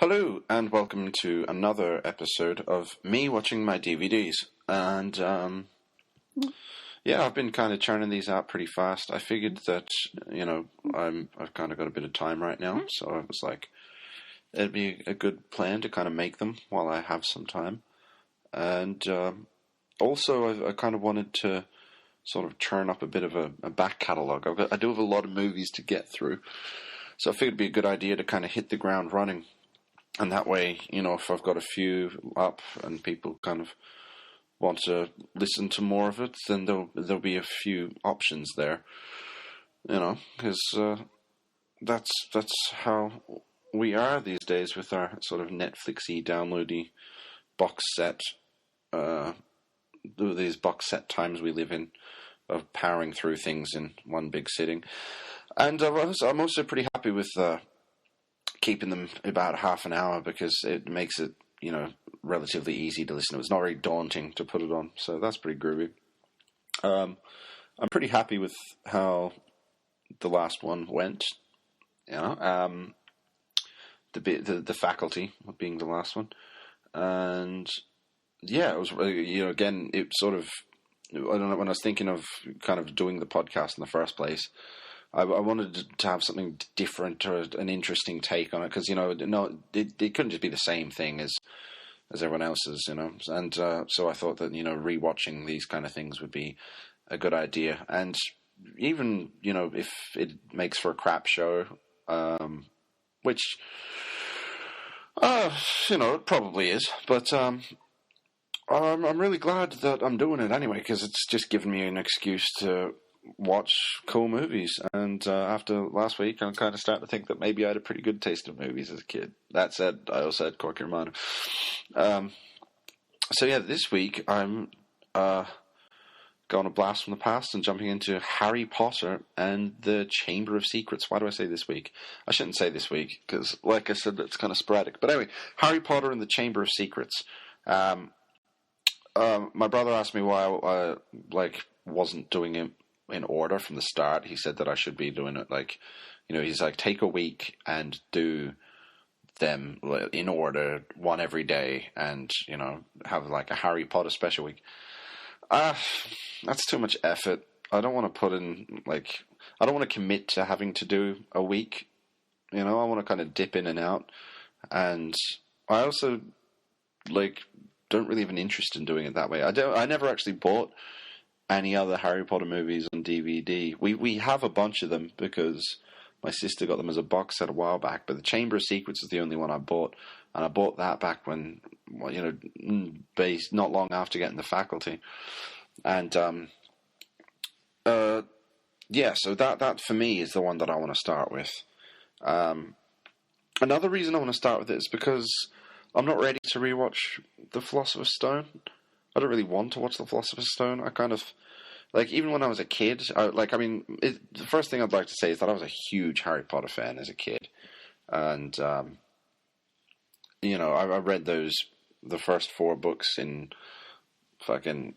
Hello, and welcome to another episode of me watching my DVDs. And I've been kind of churning these out pretty fast. I figured that I've kind of got a bit of time right now, so I was like, it'd be a good plan to kind of make them while I have some time. And also, I kind of wanted to sort of churn up a bit of a back catalogue. I do have a lot of movies to get through, so I figured it'd be a good idea to kind of hit the ground running. And that way, if I've got a few up and people kind of want to listen to more of it, then there'll be a few options there, because that's how we are these days with our sort of Netflixy, downloady box set, these box set times we live in, of powering through things in one big sitting. And I'm also pretty happy with keeping them about half an hour because it makes it, relatively easy to listen to. It's not very daunting to put it on, so that's pretty groovy. I'm pretty happy with how the last one went. The Faculty being the last one, and it was again it sort of, I don't know, when I was thinking of kind of doing the podcast in the first place, I wanted to have something different or an interesting take on it because it couldn't just be the same thing as everyone else's, and so I thought that rewatching these kind of things would be a good idea, and even if it makes for a crap show, which it probably is, but I'm really glad that I'm doing it anyway because it's just given me an excuse to watch cool movies, and after last week I'm kind of starting to think that maybe I had a pretty good taste in movies as a kid. That said, I also had Corky Romano. This week I'm going a blast from the past and jumping into Harry Potter and the Chamber of Secrets. Why do I say this week? I shouldn't say this week because, like I said, it's kind of sporadic. But anyway, Harry Potter and the Chamber of Secrets. My brother asked me why I wasn't doing it in order from the start. He said that I should be doing it he's like, take a week and do them in order, one every day, and have like a Harry Potter special week. That's too much effort. I don't want to put in I don't want to commit to having to do a week. I want to kind of dip in and out, and I also don't really have an interest in doing it that way. I never actually bought any other Harry Potter movies on DVD. We have a bunch of them because my sister got them as a box set a while back, but the Chamber of Secrets is the only one I bought, and I bought that back when, based not long after getting the Faculty, and so that for me is the one that I want to start with. Another reason I want to start with it is because I'm not ready to rewatch The Philosopher's Stone. I don't really want to watch The Philosopher's Stone. I kind of, even when I was a kid, the first thing I'd like to say is that I was a huge Harry Potter fan as a kid. And, I read the first 4 books in fucking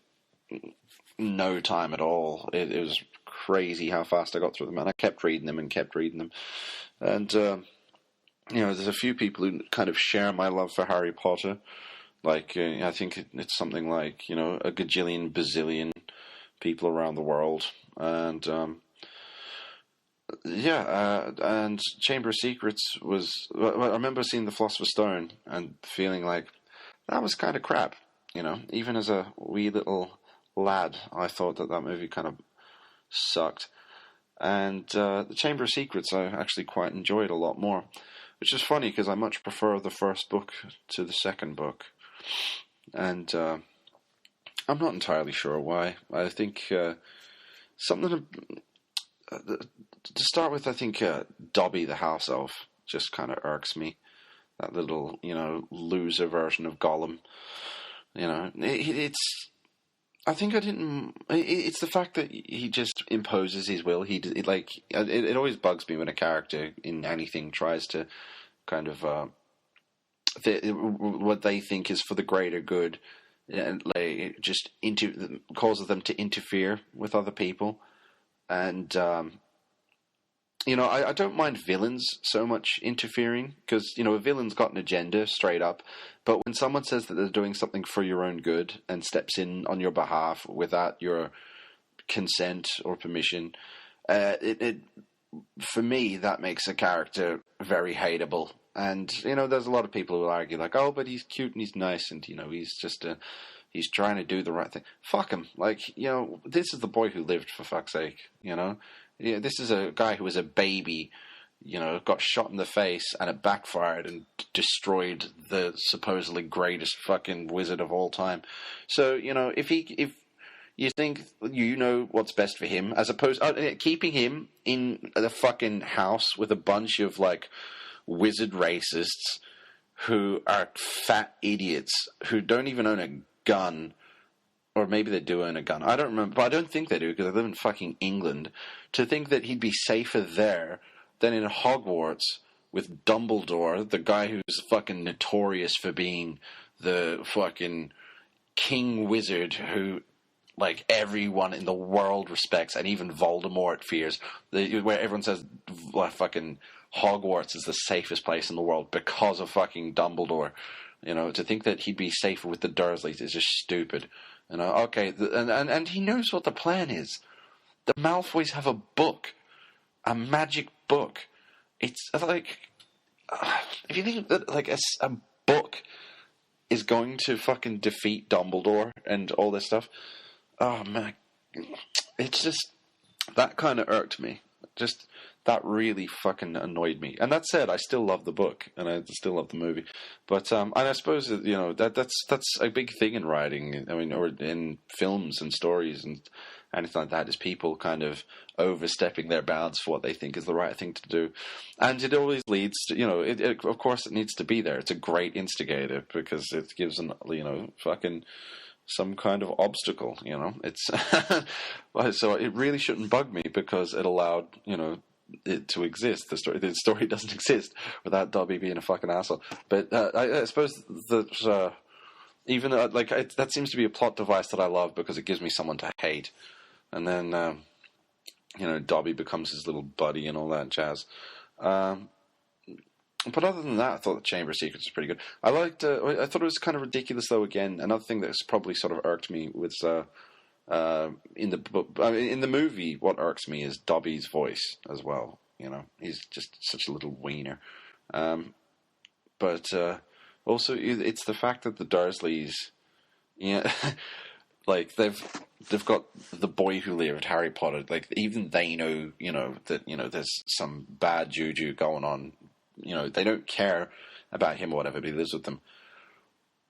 no time at all. It was crazy how fast I got through them. And I kept reading them. And, there's a few people who kind of share my love for Harry Potter. I think it's something like, a gajillion, bazillion people around the world. And, and Chamber of Secrets was... I remember seeing The Philosopher's Stone and feeling like that was kind of crap, Even as a wee little lad, I thought that movie kind of sucked. And the Chamber of Secrets I actually quite enjoyed a lot more, which is funny because I much prefer the first book to the second book. And I'm not entirely sure why. I think something to start with. I think Dobby the house elf just kind of irks me. That little loser version of Gollum. It's. I think I didn't. It's the fact that he just imposes his will. It always bugs me when a character in anything tries to kind of what they think is for the greater good, and just causes them to interfere with other people, and I don't mind villains so much interfering because, a villain's got an agenda straight up. But when someone says that they're doing something for your own good and steps in on your behalf without your consent or permission, it for me, that makes a character very hateable. And, there's a lot of people who argue, like, oh, but he's cute and he's nice and, he's just he's trying to do the right thing. Fuck him. Like, this is the boy who lived, for fuck's sake, Yeah, this is a guy who was a baby, got shot in the face and it backfired and destroyed the supposedly greatest fucking wizard of all time. So, if you think what's best for him, as opposed keeping him in the fucking house with a bunch of like wizard racists who are fat idiots who don't even own a gun, or maybe they do own a gun. I don't remember, but I don't think they do because they live in fucking England. To think that he'd be safer there than in Hogwarts with Dumbledore, the guy who's fucking notorious for being the fucking king wizard who, like, everyone in the world respects, and even Voldemort fears, where everyone says fucking Hogwarts is the safest place in the world because of fucking Dumbledore. To think that he'd be safer with the Dursleys is just stupid. Okay, and he knows what the plan is. The Malfoys have a book, a magic book. It's like, if you think that like a book is going to fucking defeat Dumbledore and all this stuff, oh man, it's just, that kind of irked me. Just, that really fucking annoyed me. And that said, I still love the book and I still love the movie. But and I suppose that, that's a big thing in writing. I mean, or in films and stories and anything like that, is people kind of overstepping their bounds for what they think is the right thing to do. And it always leads to, of course it needs to be there. It's a great instigator because it gives fucking some kind of obstacle, It's so it really shouldn't bug me because it allowed, it to exist. The story doesn't exist without Dobby being a fucking asshole. But I suppose that even that seems to be a plot device that I love because it gives me someone to hate, and then Dobby becomes his little buddy and all that jazz. But other than that, I thought the Chamber of Secrets was pretty good. I liked. I thought it was kind of ridiculous, though. Again, another thing that's probably sort of irked me was in the book. I mean, in the movie, what irks me is Dobby's voice as well. He's just such a little wiener. But also, it's the fact that the Dursleys, like they've got the boy who lived, Harry Potter. Like even they know, that there's some bad juju going on. They don't care about him or whatever, but he lives with them.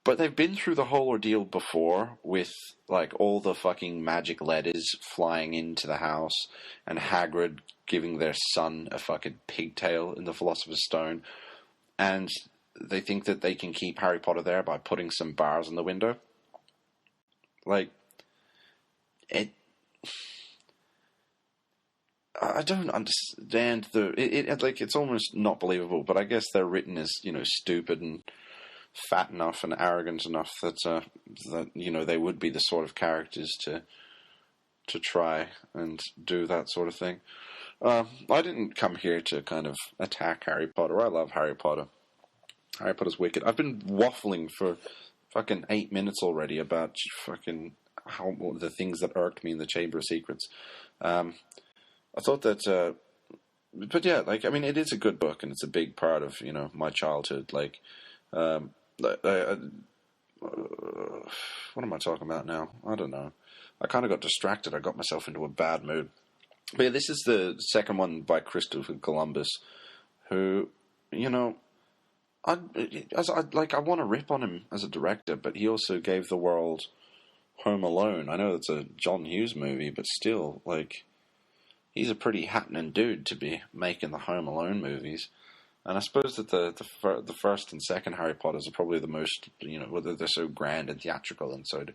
But they've been through the whole ordeal before with, like, all the fucking magic letters flying into the house and Hagrid giving their son a fucking pigtail in the Philosopher's Stone. And they think that they can keep Harry Potter there by putting some bars in the window. Like, I don't understand it's almost not believable, but I guess they're written as, stupid and fat enough and arrogant enough that they would be the sort of characters to try and do that sort of thing. I didn't come here to kind of attack Harry Potter. I love Harry Potter. Harry Potter's wicked. I've been waffling for fucking 8 minutes already about fucking the things that irked me in the Chamber of Secrets. I thought that, but yeah, it is a good book, and it's a big part of, my childhood. What am I talking about now? I don't know. I kind of got distracted. I got myself into a bad mood. But yeah, this is the second one by Christopher Columbus, who, I want to rip on him as a director, but he also gave the world Home Alone. I know it's a John Hughes movie, but still, he's a pretty happening dude to be making the Home Alone movies. And I suppose that the first and second Harry Potters are probably the most, they're so grand and theatrical and so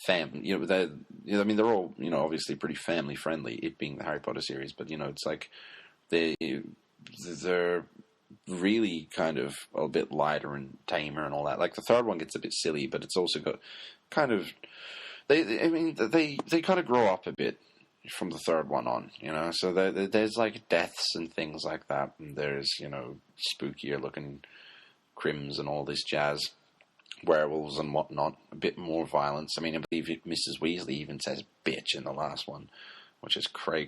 they're all, obviously pretty family friendly, it being the Harry Potter series, but, it's like they're really kind of a bit lighter and tamer and all that. Like the third one gets a bit silly, but it's also got kind of, they kind of grow up a bit. from the third one on, So there's like deaths and things like that, and there's spookier looking crims and all this jazz, werewolves and whatnot, a bit more violence. I mean, I believe Mrs. Weasley even says "bitch" in the last one, which is cray.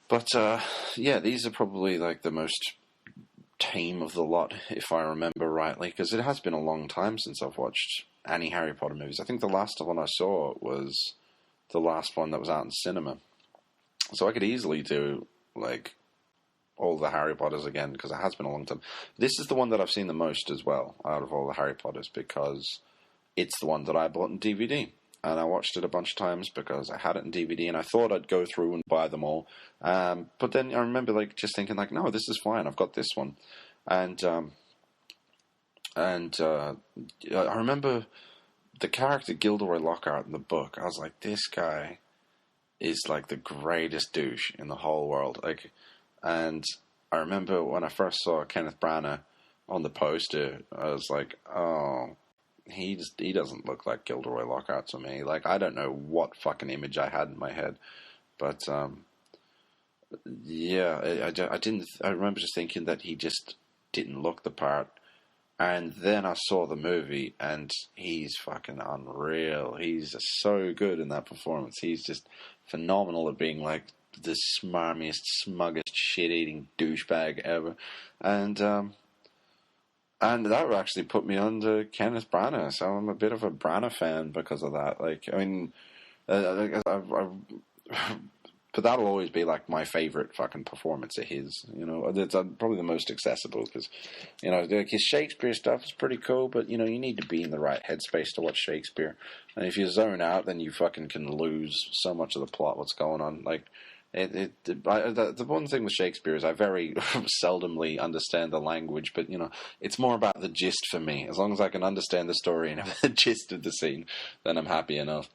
But yeah, these are probably like the most tame of the lot, if I remember rightly, because it has been a long time since I've watched any Harry Potter movies. I think the last one I saw was the last one that was out in cinema. So I could easily do, like, all the Harry Potters again, because it has been a long time. This is the one that I've seen the most as well, out of all the Harry Potters, because it's the one that I bought in DVD. And I watched it a bunch of times because I had it in DVD, and I thought I'd go through and buy them all. But then I remember, like, just thinking, like, no, this is fine. I've got this one. And I remember the character Gilderoy Lockhart in the book. I was like, this guy is like the greatest douche in the whole world. Like, and I remember when I first saw Kenneth Branagh on the poster, I was like, oh, he doesn't look like Gilderoy Lockhart to me. Like, I don't know what fucking image I had in my head, but yeah, I remember just thinking that he just didn't look the part. And then I saw the movie, and he's fucking unreal. He's so good in that performance. He's just phenomenal at being like the smarmiest, smuggest, shit-eating douchebag ever. And that actually put me under Kenneth Branagh. So I'm a bit of a Branagh fan because of that. Like, I mean, but that'll always be like my favorite fucking performance of his. It's probably the most accessible because, like his Shakespeare stuff is pretty cool, but you need to be in the right headspace to watch Shakespeare. And if you zone out, then you fucking can lose so much of the plot. What's going on? Like, the one thing with Shakespeare is I very seldomly understand the language, but it's more about the gist for me. As long as I can understand the story and have the gist of the scene, then I'm happy enough.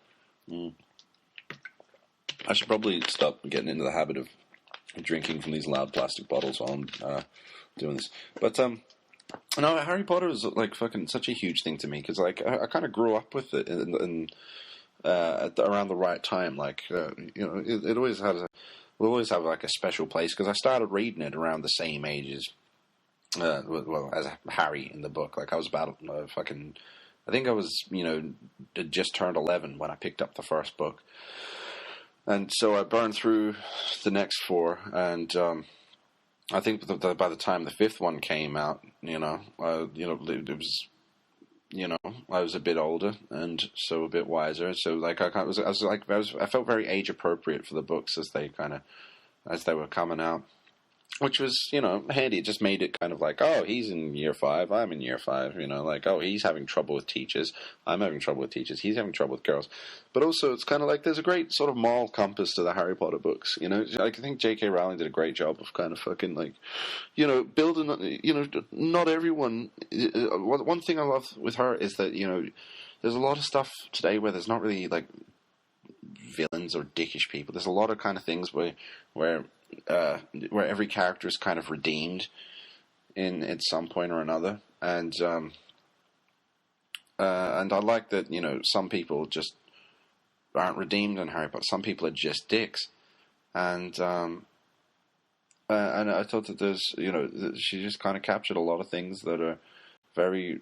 I should probably stop getting into the habit of drinking from these loud plastic bottles while I'm doing this. But no, Harry Potter is like fucking such a huge thing to me because like I kind of grew up with it around the right time. Like it always has will always have like a special place because I started reading it around the same age as as Harry in the book. Like I was about I think I was just turned 11 when I picked up the first book. And so I burned through the next four, and I think by the time the fifth one came out, it was, I was a bit older and so a bit wiser. So like I felt very age appropriate for the books as they were coming out. Which was, handy. It just made it kind of like, oh, he's in year 5, I'm in year 5, like, oh, he's having trouble with teachers, I'm having trouble with teachers, he's having trouble with girls. But also, it's kind of like, there's a great sort of moral compass to the Harry Potter books, I think J.K. Rowling did a great job of kind of fucking, like, building, not everyone, one thing I love with her is that, there's a lot of stuff today where there's not really, like, villains or dickish people. There's a lot of kind of things where every character is kind of redeemed at some point or another, and I like that some people just aren't redeemed in Harry Potter. Some people are just dicks, and I thought that there's she just kind of captured a lot of things that are very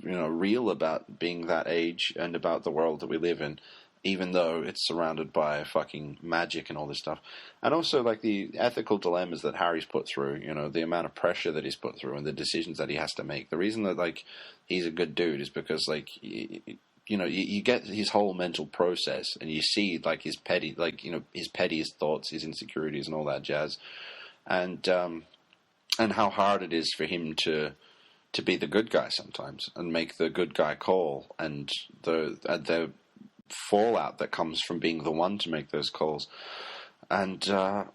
real about being that age and about the world that we live in. Even though it's surrounded by fucking magic and all this stuff. And also, like, the ethical dilemmas that Harry's put through, the amount of pressure that he's put through and the decisions that he has to make. The reason that, like, he's a good dude is because, like, you get his whole mental process and you see, like, his pettiest thoughts, his insecurities and all that jazz. And how hard it is for him to be the good guy sometimes and make the good guy call and the fallout that comes from being the one to make those calls, and yet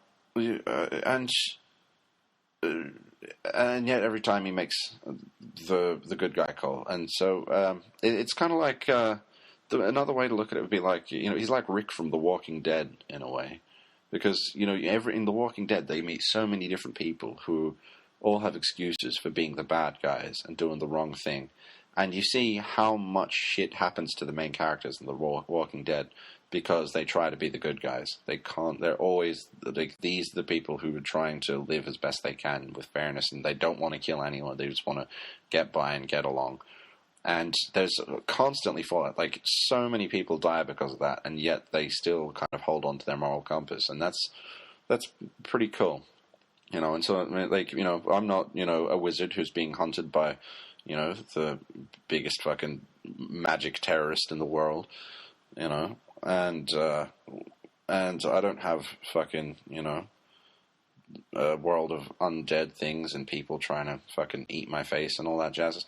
every time he makes the good guy call, and so it's kind of like another way to look at it would be like he's like Rick from The Walking Dead in a way, because in The Walking Dead they meet so many different people who all have excuses for being the bad guys and doing the wrong thing. And you see how much shit happens to the main characters in The Walking Dead because they try to be the good guys. They can't. They're always like, these are the people who are trying to live as best they can with fairness, and they don't want to kill anyone. They just want to get by and get along. And there's constantly fallout. Like, so many people die because of that, and yet they still kind of hold on to their moral compass, and that's pretty cool, you know. And so, like, you know, I'm not, you know, a wizard who's being hunted by, you know, the biggest fucking magic terrorist in the world, you know, and I don't have fucking, you know, a world of undead things and people trying to fucking eat my face and all that jazz.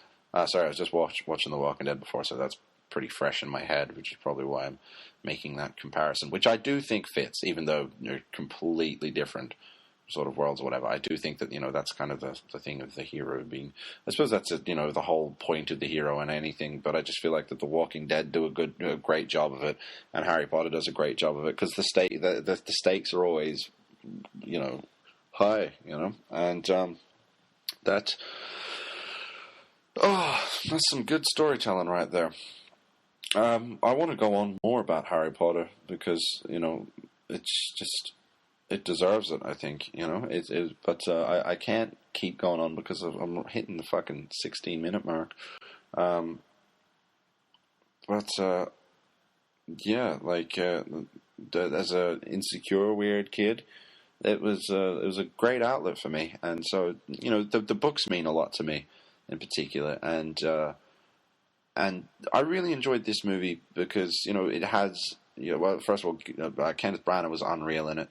Sorry, I was just watching The Walking Dead before, so that's pretty fresh in my head, which is probably why I'm making that comparison, which I do think fits, even though they're completely different sort of worlds or whatever. I do think that, you know, that's kind of the thing of the hero being, I suppose that's, you know, the whole point of the hero and anything, but I just feel like that The Walking Dead do a great job of it, and Harry Potter does a great job of it, because the stakes are always, you know, high, you know, and that... Oh, that's some good storytelling right there. I want to go on more about Harry Potter because, you know, it's just, it deserves it, I think, you know. But I can't keep going on because I'm hitting the fucking 16-minute mark. Yeah, like, as a insecure, weird kid, it was a great outlet for me. And so, you know, the books mean a lot to me in particular, and I really enjoyed this movie because, you know, it has, you know, well, first of all, Kenneth Branagh was unreal in it,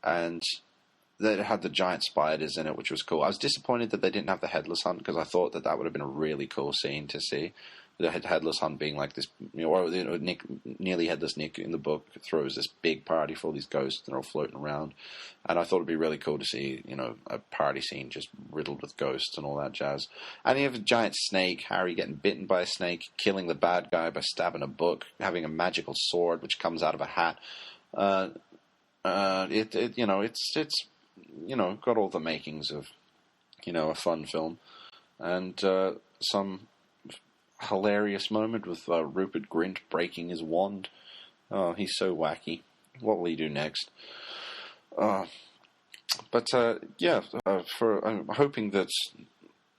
and it had the giant spiders in it, which was cool. I was disappointed that they didn't have the headless hunt, because I thought that would have been a really cool scene to see. The headless hunt being like this, you know, or, you know, nearly headless Nick in the book throws this big party for all these ghosts and they're all floating around, and I thought it'd be really cool to see, you know, a party scene just riddled with ghosts and all that jazz. And you have a giant snake, Harry getting bitten by a snake, killing the bad guy by stabbing a book, having a magical sword which comes out of a hat. You know, it's you know, got all the makings of, you know, a fun film, and some hilarious moment with Rupert Grint breaking his wand. Oh, he's so wacky. What will he do next? I'm hoping that,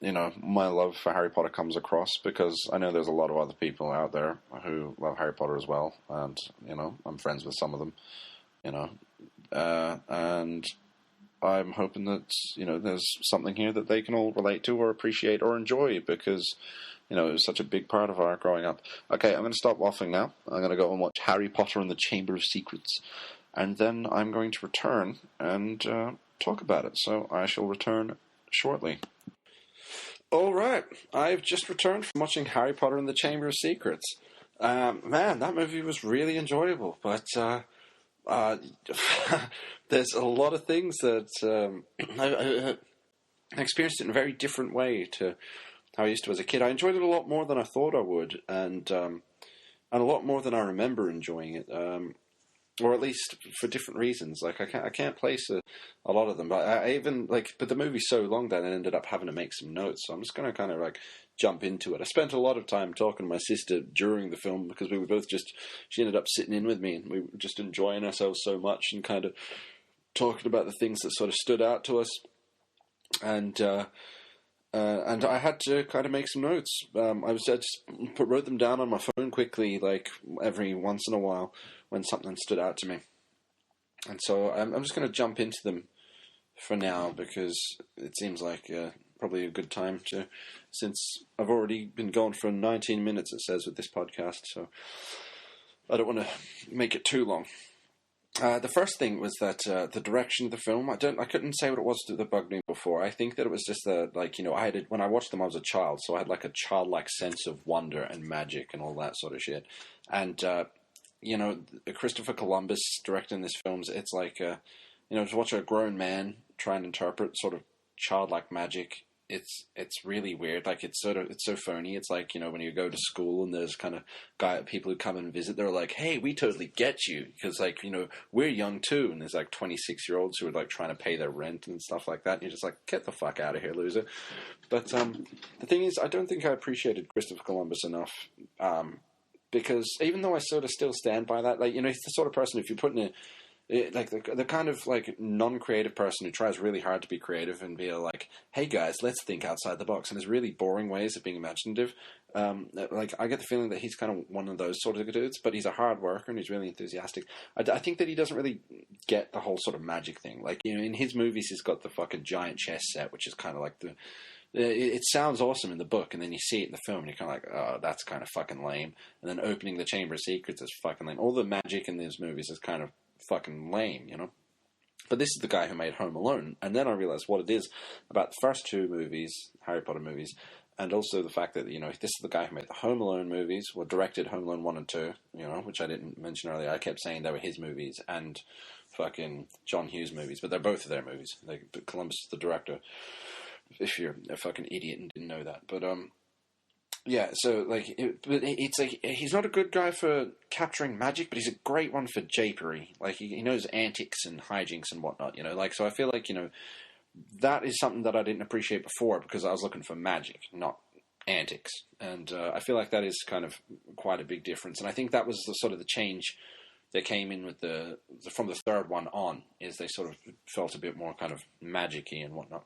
you know, my love for Harry Potter comes across, because I know there's a lot of other people out there who love Harry Potter as well, and, you know, I'm friends with some of them, you know, and I'm hoping that, you know, there's something here that they can all relate to or appreciate or enjoy, because, you know, it was such a big part of our growing up. Okay, I'm going to stop waffling now. I'm going to go and watch Harry Potter and the Chamber of Secrets, and then I'm going to return and talk about it. So I shall return shortly. All right, I've just returned from watching Harry Potter and the Chamber of Secrets. Man, that movie was really enjoyable, but there's a lot of things that I experienced it in a very different way to how I used to as a kid. I enjoyed it a lot more than I thought I would, and a lot more than I remember enjoying it, or at least for different reasons. Like, I can't place a lot of them, but I even, like, but the movie's so long that I ended up having to make some notes, so I'm just going to kind of, like, jump into it. I spent a lot of time talking to my sister during the film, because we were both she ended up sitting in with me, and we were just enjoying ourselves so much and kind of talking about the things that sort of stood out to us, and I had to kind of make some notes. I just wrote them down on my phone quickly, like every once in a while when something stood out to me. And so I'm just going to jump into them for now, because it seems like probably a good time to, since I've already been going for 19 minutes, it says, with this podcast, so I don't want to make it too long. The first thing was that the direction of the film, I couldn't say what it was that bugged me before. I think that it was just that, like, you know, when I watched them, I was a child, so I had like a childlike sense of wonder and magic and all that sort of shit. And you know, Christopher Columbus directing this film, it's like, you know, to watch a grown man try and interpret sort of childlike magic, it's really weird. Like, it's so phony. It's like, you know, when you go to school and there's kind of people who come and visit, they're like, hey, we totally get you, because, like, you know, we're young too, and there's like 26-year-olds who are like trying to pay their rent and stuff like that, and you're just like, get the fuck out of here, loser. But the thing is, I don't think I appreciated Christopher Columbus enough because even though I sort of still stand by that, like, you know, he's the sort of person, if you put in a like the kind of like non-creative person who tries really hard to be creative and be like, hey guys, let's think outside the box, and there's really boring ways of being imaginative. Like, I get the feeling that he's kind of one of those sort of dudes, but he's a hard worker and he's really enthusiastic. I think that he doesn't really get the whole sort of magic thing. Like, you know, in his movies, he's got the fucking giant chess set, which is kind of like the. It sounds awesome in the book, and then you see it in the film, and you're kind of like, oh, that's kind of fucking lame. And then opening the Chamber of Secrets is fucking lame. All the magic in these movies is kind of fucking lame, you know? But this is the guy who made Home Alone, and then I realized what it is about the first two movies, Harry Potter movies, and also the fact that, you know, this is the guy who made the Home Alone movies, or directed Home Alone 1 and 2, you know, which I didn't mention earlier. I kept saying they were his movies and fucking John Hughes movies, but they're both of their movies. Like, Columbus is the director, if you're a fucking idiot and didn't know that. But, yeah, so, like, it's like, he's not a good guy for capturing magic, but he's a great one for japery. Like, he knows antics and hijinks and whatnot, you know? Like, so I feel like, you know, that is something that I didn't appreciate before because I was looking for magic, not antics. And I feel like that is kind of quite a big difference. And I think that was the sort of the change that came in with from the third one on, is they sort of felt a bit more kind of magic-y and whatnot.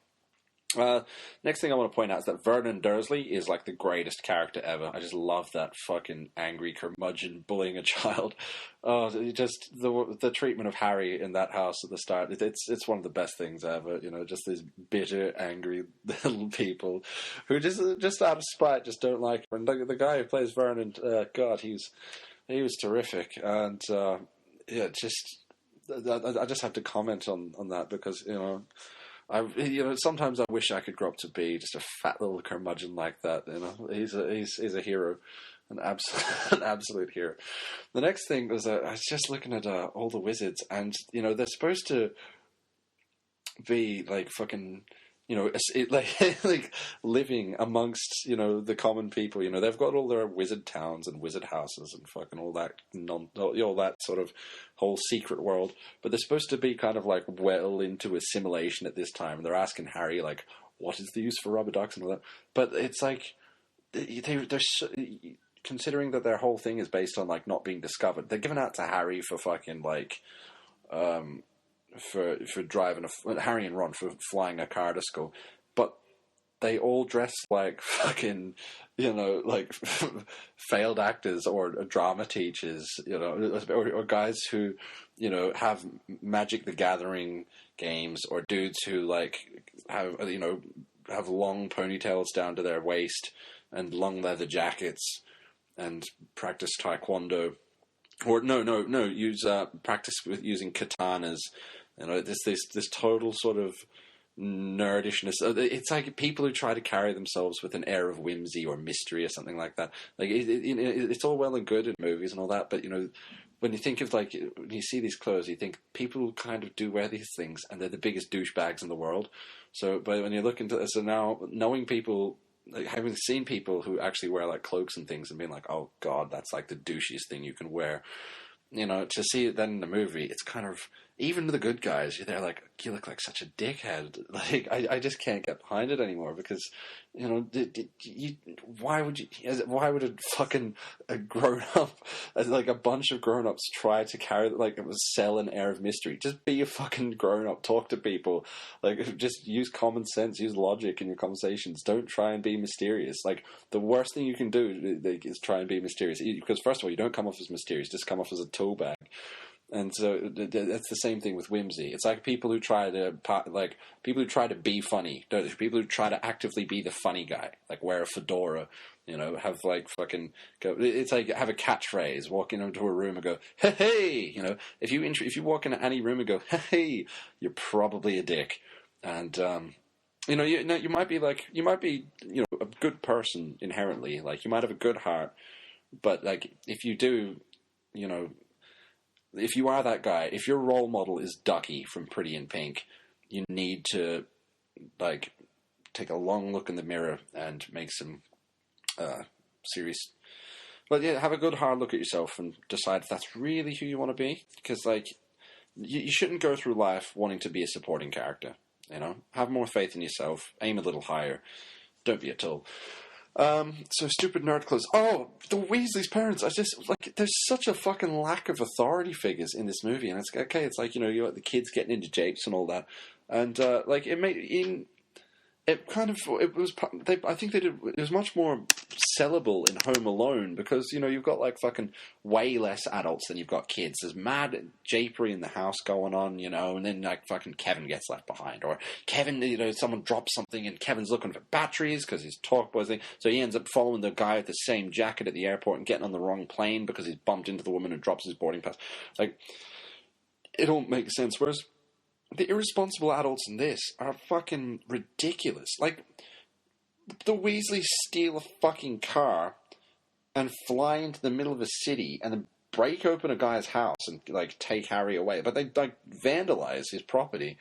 Next thing I want to point out is that Vernon Dursley is like the greatest character ever. I just love that fucking angry curmudgeon bullying a child. Oh, just the treatment of Harry in that house at the start. It's one of the best things ever. You know, just these bitter, angry little people who just out of spite just don't like him. And the guy who plays Vernon, God, he was terrific. And yeah, I just have to comment on that because, you know. Sometimes I wish I could grow up to be just a fat little curmudgeon like that. You know, he's a hero, an absolute hero. The next thing was I was just looking at all the wizards, and you know they're supposed to be like fucking, you know, like living amongst, you know, the common people. You know, they've got all their wizard towns and wizard houses and fucking all that all that sort of whole secret world. But they're supposed to be kind of like well into assimilation at this time. And they're asking Harry like, what is the use for rubber ducks and all that? But it's like they're considering that their whole thing is based on like not being discovered. They're giving out to Harry for fucking like. For driving Harry and Ron for flying a car to school, but they all dress like fucking, you know, like failed actors or drama teachers, you know, or guys who, you know, have Magic the Gathering games, or dudes who like have, you know, have long ponytails down to their waist and long leather jackets and practice taekwondo. Or use practice with using katanas. You know, this total sort of nerdishness. It's like people who try to carry themselves with an air of whimsy or mystery or something like that. Like it's all well and good in movies and all that, but you know, when you think of like when you see these clothes, you think people who kind of do wear these things, and they're the biggest douchebags in the world. So, but when you look into this, so now knowing people. Like, having seen people who actually wear like cloaks and things and being like, oh god, that's like the douchiest thing you can wear, you know, to see it then in the movie, it's kind of, even the good guys, they're like, you look like such a dickhead. Like, I just can't get behind it anymore because, you know, why would a fucking grown up, like a bunch of grown ups try to carry, like, sell an air of mystery? Just be a fucking grown up, talk to people, like, just use common sense, use logic in your conversations. Don't try and be mysterious. Like, the worst thing you can do is try and be mysterious, because first of all, you don't come off as mysterious, just come off as a tool bag. And so that's the same thing with whimsy. It's like people who try to be funny, people who try to actively be the funny guy, like wear a fedora, you know, have like fucking go. It's like have a catchphrase, walk into a room and go, hey, hey, you know, if you walk into any room and go, hey, you're probably a dick, and you know, you might be you know, a good person inherently, like you might have a good heart, but like if you do, you know. If you are that guy, if your role model is Ducky from Pretty in Pink, you need to, like, take a long look in the mirror and make some serious... But yeah, have a good hard look at yourself and decide if that's really who you want to be. Because, like, you shouldn't go through life wanting to be a supporting character, you know? Have more faith in yourself, aim a little higher, don't be a tool. So stupid nerd clothes. Oh, the Weasley's parents. I just like. There's such a fucking lack of authority figures in this movie, and it's okay. It's like you got the kids getting into japes and all that, and like it made in. It kind of it was. I think they did. It was much more sellable in Home Alone because you've got like fucking way less adults than you've got kids. There's mad japery in the house going on, and then like fucking Kevin gets left behind, or Kevin, someone drops something and Kevin's looking for batteries because his talk boy thing. So he ends up following the guy with the same jacket at the airport and getting on the wrong plane because he's bumped into the woman and drops his boarding pass. Like it don't make sense. Whereas the irresponsible adults in this are fucking ridiculous. Like, the Weasleys steal a fucking car and fly into the middle of a city and then break open a guy's house and, like, take Harry away. But they, like, vandalize his property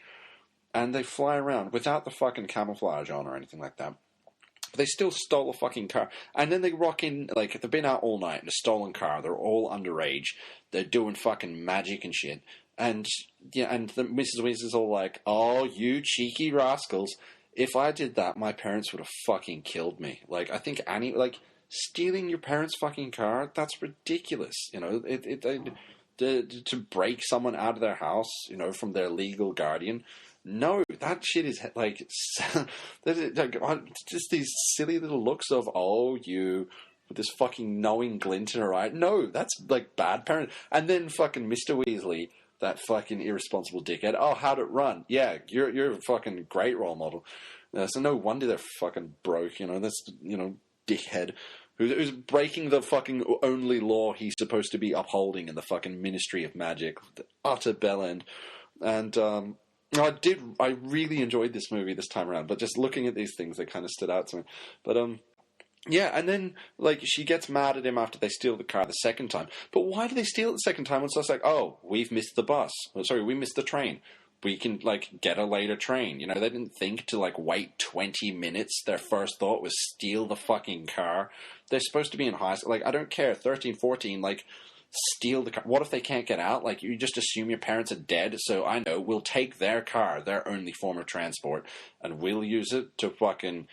and they fly around without the fucking camouflage on or anything like that. But they still stole a fucking car. And then they rock in, like, they've been out all night in a stolen car. They're all underage. They're doing fucking magic and shit. And Mrs. Weasley's all like, "Oh, you cheeky rascals! If I did that, my parents would have fucking killed me." Like, I think Annie, like, stealing your parents' fucking car—that's ridiculous. To break someone out of their house, from their legal guardian. No, that shit is like just these silly little looks of you. With this fucking knowing glint in her eye. No, that's like bad parent. And then fucking Mr. Weasley, that fucking irresponsible dickhead. Oh, how'd it run? Yeah, you're a fucking great role model. So no wonder they're fucking broke. That's dickhead who's breaking the fucking only law he's supposed to be upholding in the fucking Ministry of Magic. The utter bellend. And I really enjoyed this movie this time around. But just looking at these things, they kind of stood out to me. But yeah, and then, like, she gets mad at him after they steal the car the second time. But why do they steal it the second time? It's just like, oh, we've missed the bus. Oh, sorry, we missed the train. We can, like, get a later train. They didn't think to, like, wait 20 minutes. Their first thought was steal the fucking car. They're supposed to be in high school. Like, I don't care. 13, 14, like, steal the car. What if they can't get out? Like, you just assume your parents are dead. So I know, we'll take their car, their only form of transport, and we'll use it to fucking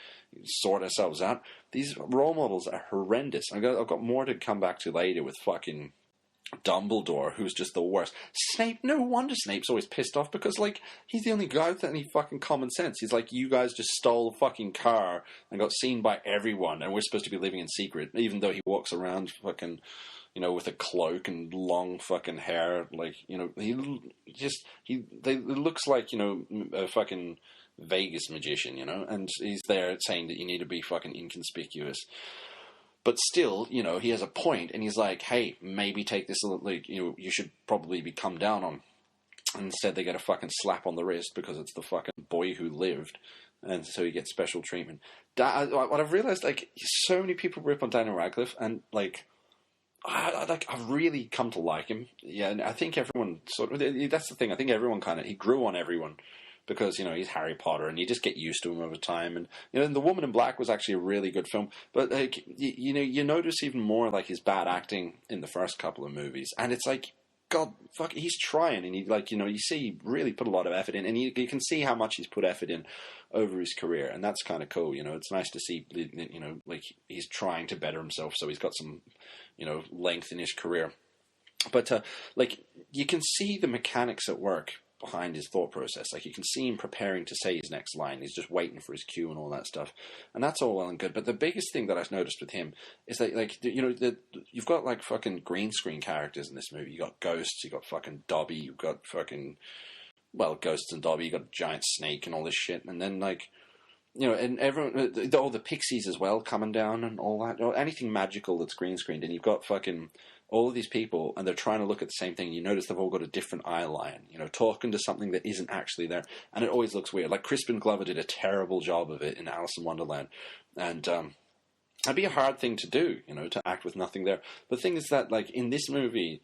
sort ourselves out. These role models are horrendous. I've got more to come back to later with fucking Dumbledore, who's just the worst. Snape, no wonder Snape's always pissed off because, like, he's the only guy with any fucking common sense. He's like, you guys just stole a fucking car and got seen by everyone, and we're supposed to be living in secret, even though he walks around fucking, with a cloak and long fucking hair. Like, it looks like, a fucking Vegas magician, and he's there saying that you need to be fucking inconspicuous. But still, he has a point, and he's like, hey, maybe take this, like, you should probably be come down on. And instead they get a fucking slap on the wrist because it's the fucking boy who lived, and so he gets special treatment. What I've realized, like, so many people rip on Daniel Radcliffe, and, like, I've really come to like him. Yeah, and I think everyone that's the thing. I think everyone he grew on everyone. Because, he's Harry Potter, and you just get used to him over time. And, and The Woman in Black was actually a really good film. But, like, you notice even more, like, his bad acting in the first couple of movies. And it's like, God, fuck, he's trying. And, you see he really put a lot of effort in. And you can see how much he's put effort in over his career. And that's kind of cool, It's nice to see, like, he's trying to better himself. So he's got some, length in his career. But, like, you can see the mechanics at work behind his thought process. Like, you can see him preparing to say his next line. He's just waiting for his cue and all that stuff. And that's all well and good. But the biggest thing that I've noticed with him is that, like, you've got, like, fucking green screen characters in this movie. You got Ghosts, you got fucking Dobby, you've got fucking, well, Ghosts and Dobby, you got a giant snake and all this shit. And then, like, and everyone, all the pixies as well coming down and all that. Anything magical that's green screened. And you've got fucking all of these people, and they're trying to look at the same thing. You notice they've all got a different eye line, talking to something that isn't actually there. And it always looks weird. Like, Crispin Glover did a terrible job of it in Alice in Wonderland. And that'd be a hard thing to do, to act with nothing there. But the thing is that, like, in this movie,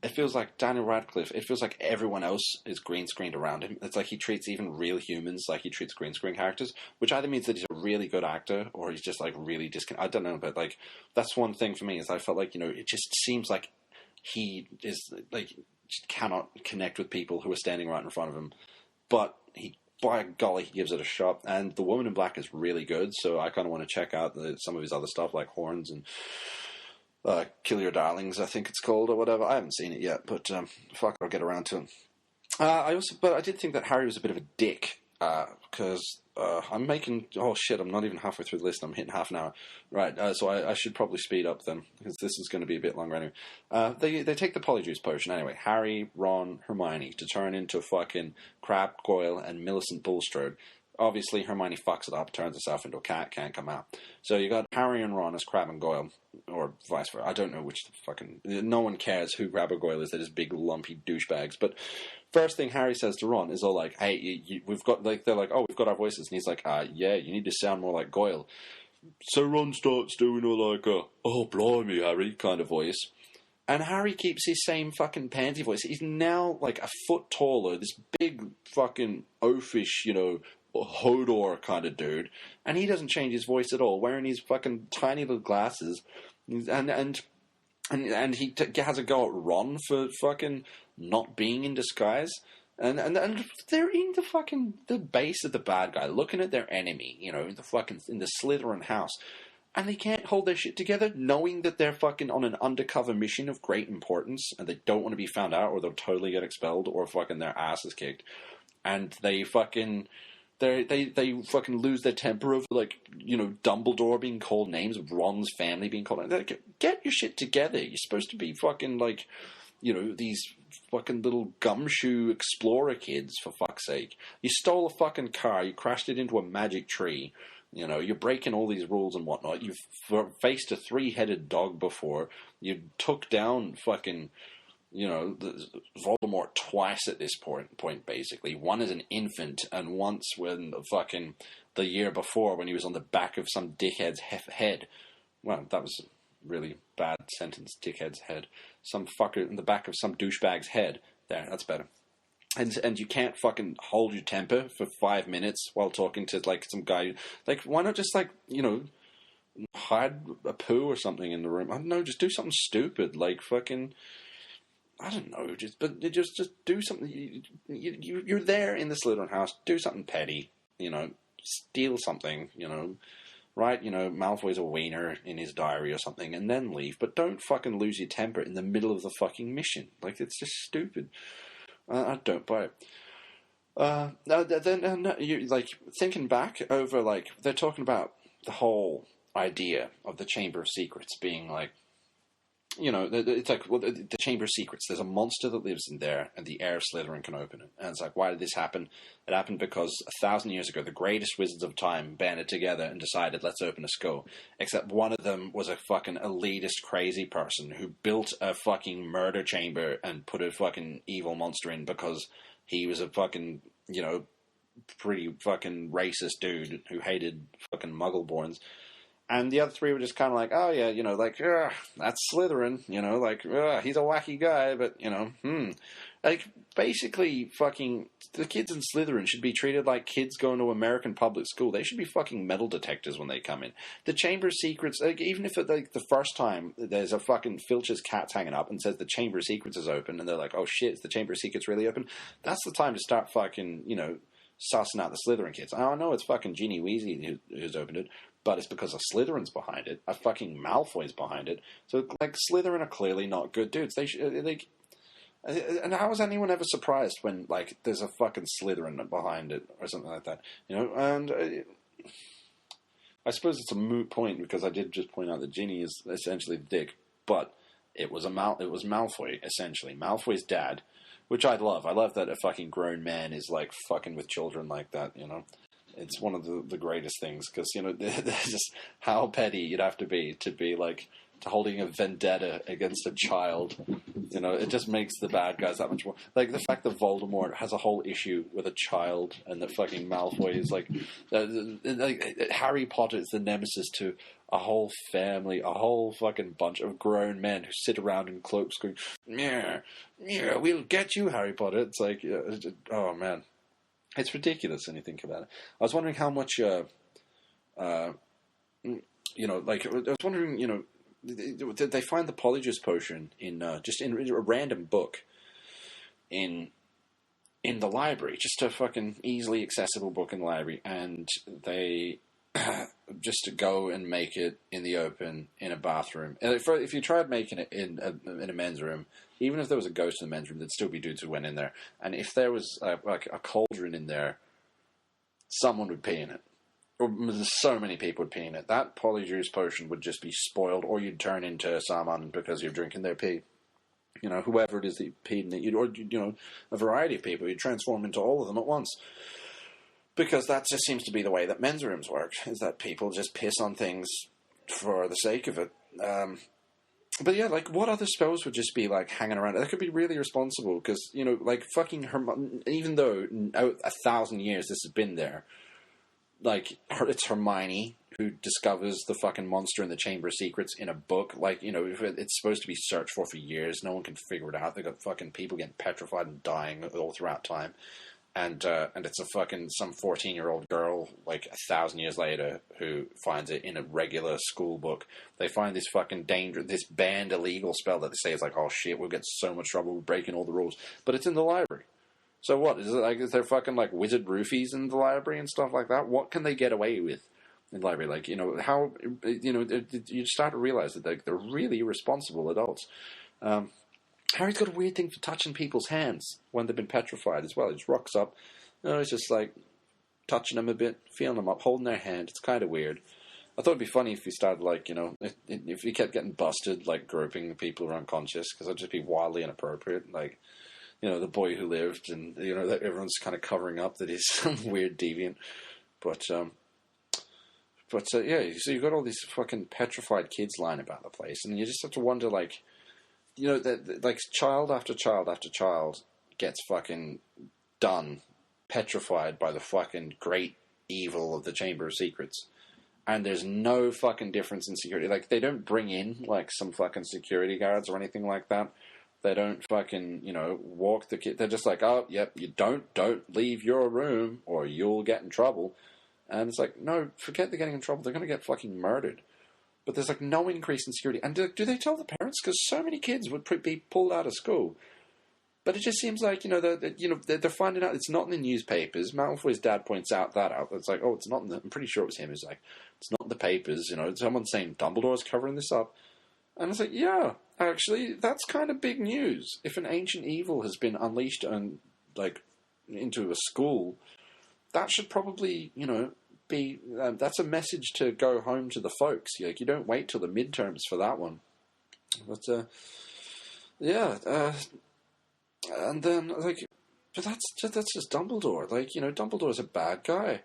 it feels like Daniel Radcliffe, it feels like everyone else is green screened around him. It's like he treats even real humans like he treats green screen characters, which either means that he's a really good actor or he's just, like, really I don't know, but, like, that's one thing for me is I felt like, it just seems like he is, like, just cannot connect with people who are standing right in front of him, but he by golly, he gives it a shot. And The Woman in Black is really good, so I kind of want to check out some of his other stuff, like Horns and Kill Your Darlings, I think it's called, or whatever. I haven't seen it yet, but fuck, I'll get around to it. But I did think that Harry was a bit of a dick, because I'm making... Oh, shit, I'm not even halfway through the list. I'm hitting half an hour. Right, so I should probably speed up then, because this is going to be a bit longer anyway. They take the Polyjuice Potion anyway. Harry, Ron, Hermione, to turn into fucking Crabbe, Goyle, and Millicent Bulstrode. Obviously, Hermione fucks it up, turns herself into a cat, can't come out. So you got Harry and Ron as Crabbe and Goyle, or vice versa. I don't know which fucking... No one cares who Crabbe or Goyle is. They're just big, lumpy douchebags. But first thing Harry says to Ron is all like, hey, we've got... like they're like, oh, we've got our voices. And he's like, yeah, you need to sound more like Goyle. So Ron starts doing all like a, oh, blimey, Harry kind of voice. And Harry keeps his same fucking pansy voice. He's now like a foot taller, this big fucking oafish, Hodor kind of dude, and he doesn't change his voice at all, wearing his fucking tiny little glasses, and he has a go at Ron for fucking not being in disguise, and they're in the base of the bad guy, looking at their enemy, in the Slytherin house, and they can't hold their shit together, knowing that they're fucking on an undercover mission of great importance, and they don't want to be found out, or they'll totally get expelled, or fucking their ass is kicked, and they fucking... They fucking lose their temper over, Dumbledore being called names, Ron's family being called names. Get your shit together. You're supposed to be fucking, these fucking little gumshoe explorer kids, for fuck's sake. You stole a fucking car, you crashed it into a magic tree, you're breaking all these rules and whatnot. You've faced a 3-headed dog before. You took down fucking... Voldemort twice at this point, basically. One as an infant, and once when the year before when he was on the back of some dickhead's head. Well, that was a really bad sentence, dickhead's head. Some fucker in the back of some douchebag's head. There, that's better. And you can't fucking hold your temper for 5 minutes while talking to, some guy. Why not just, hide a poo or something in the room? I don't know, just do something stupid, I don't know, just do something. You're there in the Slytherin house. Do something petty, steal something, right? Malfoy's a wiener in his diary or something, and then leave. But don't fucking lose your temper in the middle of the fucking mission. It's just stupid. I don't buy it. Then you thinking back over they're talking about the whole idea of the Chamber of Secrets being it's the Chamber of Secrets. There's a monster that lives in there, and the heir of Slytherin can open it. And it's why did this happen? It happened because 1,000 years ago, the greatest wizards of time banded together and decided, let's open a skull. Except one of them was a fucking elitist, crazy person who built a fucking murder chamber and put a fucking evil monster in because he was a fucking, pretty fucking racist dude who hated fucking Muggleborns. And the other 3 were just kind of oh yeah, that's Slytherin, he's a wacky guy, but, basically fucking, the kids in Slytherin should be treated like kids going to American public school. They should be fucking metal detectors when they come in. The Chamber of Secrets, even if the first time there's a fucking Filch's cat's hanging up and says the Chamber of Secrets is open, and they're like, oh shit, is the Chamber of Secrets really open? That's the time to start fucking, sussing out the Slytherin kids. I know it's fucking Ginny Weasley who's opened it, but it's because a Slytherin's behind it. A fucking Malfoy's behind it. So, Slytherin are clearly not good dudes. And how is anyone ever surprised when, there's a fucking Slytherin behind it or something like that? And I suppose it's a moot point because I did just point out that Ginny is essentially the dick, but it was Malfoy, essentially. Malfoy's dad, which I love. I love that a fucking grown man is, fucking with children like that, It's one of the greatest things, because, just how petty you'd have to be to holding a vendetta against a child. It just makes the bad guys that much more... the fact that Voldemort has a whole issue with a child, and that fucking Malfoy is Harry Potter is the nemesis to a whole family, a whole fucking bunch of grown men who sit around in cloaks going, yeah, we'll get you, Harry Potter. It's oh man. It's ridiculous when you think about it. I was wondering how much, I was wondering, did they find the Polyjuice Potion in a random book in in the library, just a fucking easily accessible book in the library, and they just to go and make it in the open in a bathroom. And if you tried making it in a men's room, even if there was a ghost in the men's room, there'd still be dudes who went in there. And if there was like a cauldron in there, someone would pee in it. Or so many people would pee in it. That polyjuice potion would just be spoiled, or you'd turn into someone because you're drinking their pee. You know, whoever it is that you peed in it, or a variety of people, you'd transform into all of them at once. Because that just seems to be the way that men's rooms work, is that people just piss on things for the sake of it. But yeah, like, what other spells would just be, like, hanging around? That could be really irresponsible, because, like, fucking even though out 1,000 years this has been there, like, it's Hermione who discovers the fucking monster in the Chamber of Secrets in a book. Like, it's supposed to be searched for years. No one can figure it out. They got fucking people getting petrified and dying all throughout time. And it's a fucking some 14-year-old girl, like 1,000 years later, who finds it in a regular school book. They find this fucking this banned illegal spell that they say is like, oh shit, we'll get so much trouble, we're breaking all the rules. But it's in the library. So what? Is it like, is there fucking like wizard roofies in the library and stuff like that? What can they get away with in the library? Like, how, you start to realize that they're really irresponsible adults. Harry's got a weird thing for touching people's hands when they've been petrified as well. He just rocks up. He's just like touching them a bit, feeling them up, holding their hand. It's kind of weird. I thought it'd be funny if he started like, if he kept getting busted, like groping people who are unconscious, because that'd just be wildly inappropriate. Like, the boy who lived, and that everyone's kind of covering up that he's some weird deviant. But yeah, so you've got all these fucking petrified kids lying about the place, and you just have to wonder, like, that like child after child after child gets fucking done, petrified by the fucking great evil of the Chamber of Secrets, and there's no fucking difference in security. Like, they don't bring in like some fucking security guards or anything like that. They don't fucking walk the kid. They're just like, oh yep, you don't leave your room or you'll get in trouble. And it's like, no, forget they're getting in trouble. They're gonna get fucking murdered. But there's like no increase in security. And do they tell the parents? Because so many kids would be pulled out of school. But it just seems like, they're finding out it's not in the newspapers. Malfoy's dad points out. It's like, oh, it's not in the... I'm pretty sure it was him. He's like, it's not in the papers. Someone's saying Dumbledore's covering this up. And it's like, yeah, actually, that's kind of big news. If an ancient evil has been unleashed and, like, into a school, that should probably, be... that's a message to go home to the folks. Like, you don't wait till the midterms for that one. But, and then, like, but that's just Dumbledore. Like, Dumbledore's a bad guy.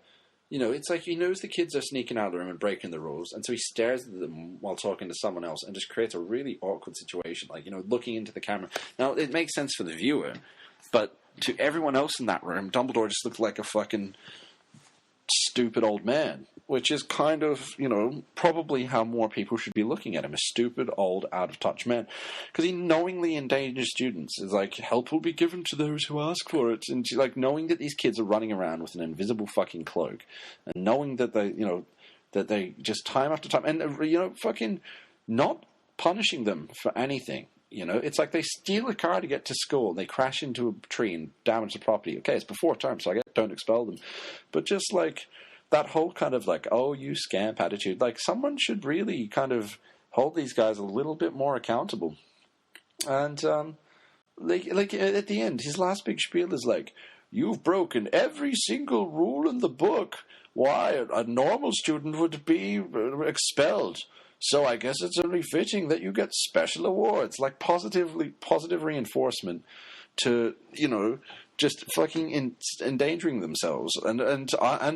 It's like he knows the kids are sneaking out of the room and breaking the rules, and so he stares at them while talking to someone else and just creates a really awkward situation, like, looking into the camera. Now, it makes sense for the viewer, but to everyone else in that room, Dumbledore just looked like a fucking stupid old man, which is kind of, probably how more people should be looking at him, a stupid, old, out-of-touch man. Because he knowingly endangers students. It's like, help will be given to those who ask for it. And, like, knowing that these kids are running around with an invisible fucking cloak, and knowing that they just time after time, and, fucking not punishing them for anything. It's like they steal a car to get to school, and they crash into a tree and damage the property. Okay, it's before term, so I don't expel them. But just, like, that whole kind of, like, oh, you scamp attitude, like, someone should really kind of hold these guys a little bit more accountable. And, like at the end, his last big spiel is like, you've broken every single rule in the book. Why, a normal student would be expelled. So I guess it's only fitting that you get special awards, like positive reinforcement to, just fucking endangering themselves and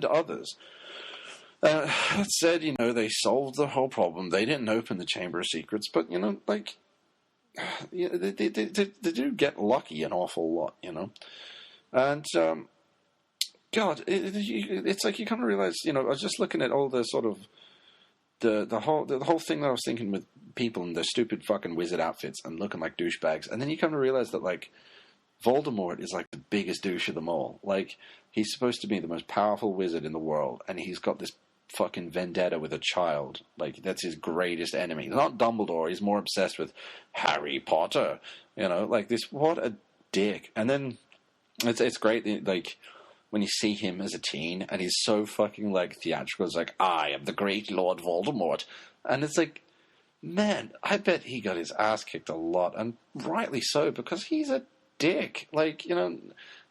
others. That said, they solved the whole problem. They didn't open the Chamber of Secrets, but, they do get lucky an awful lot, And, God, it's like you kind of realize, I was just looking at all the sort of the whole thing that I was thinking with people in their stupid fucking wizard outfits and looking like douchebags, and then you come to realize that, like, Voldemort is like the biggest douche of them all. Like, he's supposed to be the most powerful wizard in the world, and he's got this fucking vendetta with a child. Like, that's his greatest enemy. Not Dumbledore. He's more obsessed with Harry Potter. Like this. What a dick. And then It's great, like, when you see him as a teen, and he's so fucking, like, theatrical. It's like, I am the great Lord Voldemort. And it's like, man, I bet he got his ass kicked a lot, and rightly so, because he's a dick. Like, you know,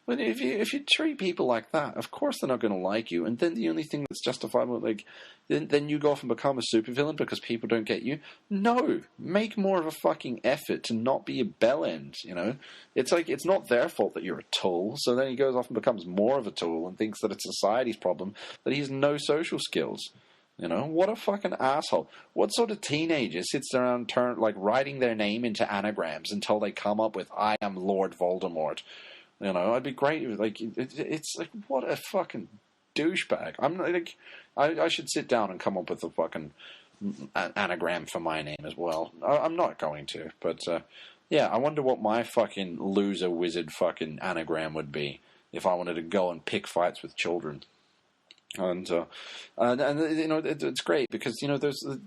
when if you treat people like that, of course they're not going to like you. And then the only thing that's justifiable, like, then you go off and become a supervillain because people don't get you. No, make more of a fucking effort to not be a bellend. You know, it's like it's not their fault that you're a tool. So then he goes off and becomes more of a tool and thinks that it's society's problem that he has no social skills. You know, what a fucking asshole. What sort of teenager sits around writing their name into anagrams until they come up with, I am Lord Voldemort? You know, I'd be great. Like, it's like, what a fucking douchebag. I'm like, I should sit down and come up with a fucking anagram for my name as well. I'm not going to, but yeah, I wonder what my fucking loser wizard fucking anagram would be if I wanted to go and pick fights with children. And you know, it's great because, you know,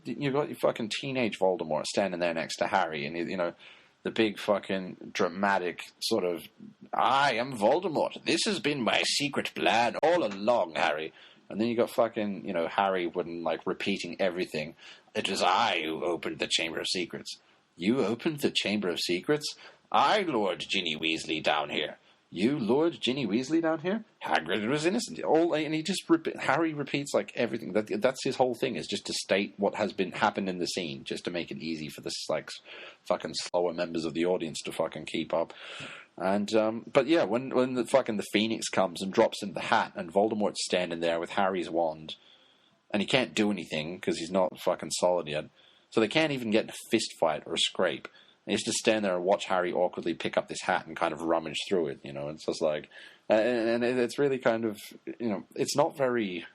you've got your fucking teenage Voldemort standing there next to Harry, and, you know, the big fucking dramatic sort of, I am Voldemort. This has been my secret plan all along, Harry. And then you got fucking, you know, Harry repeating everything. It was I who opened the Chamber of Secrets. You opened the Chamber of Secrets? I, Lord Ginny Weasley down here. You, Lord Ginny Weasley down here? Hagrid was innocent. And he just Harry repeats like everything. That's his whole thing, is just to state what has happened in the scene, just to make it easy for the like fucking slower members of the audience to fucking keep up. And but yeah, when the Phoenix comes and drops in the hat, and Voldemort's standing there with Harry's wand, and he can't do anything because he's not fucking solid yet, so they can't even get in a fist fight or a scrape. He has to stand there and watch Harry awkwardly pick up this hat and kind of rummage through it, you know. It's just like, and it's really kind of, you know, it's not very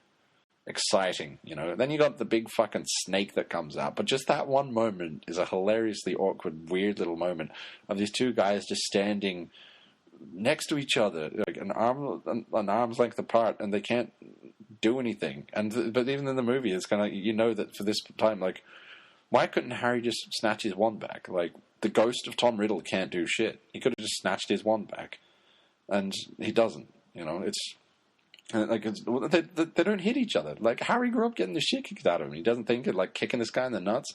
exciting, you know. Then you got the big fucking snake that comes out, but just that one moment is a hilariously awkward, weird little moment of these two guys just standing next to each other, like an arm's length apart, and they can't do anything. But even in the movie, it's kind of, you know, that for this time, like, why couldn't Harry just snatch his wand back? Like, the ghost of Tom Riddle can't do shit. He could have just snatched his wand back. And he doesn't, you know. They don't hit each other. Like, Harry grew up getting the shit kicked out of him. He doesn't think of, like, kicking this guy in the nuts.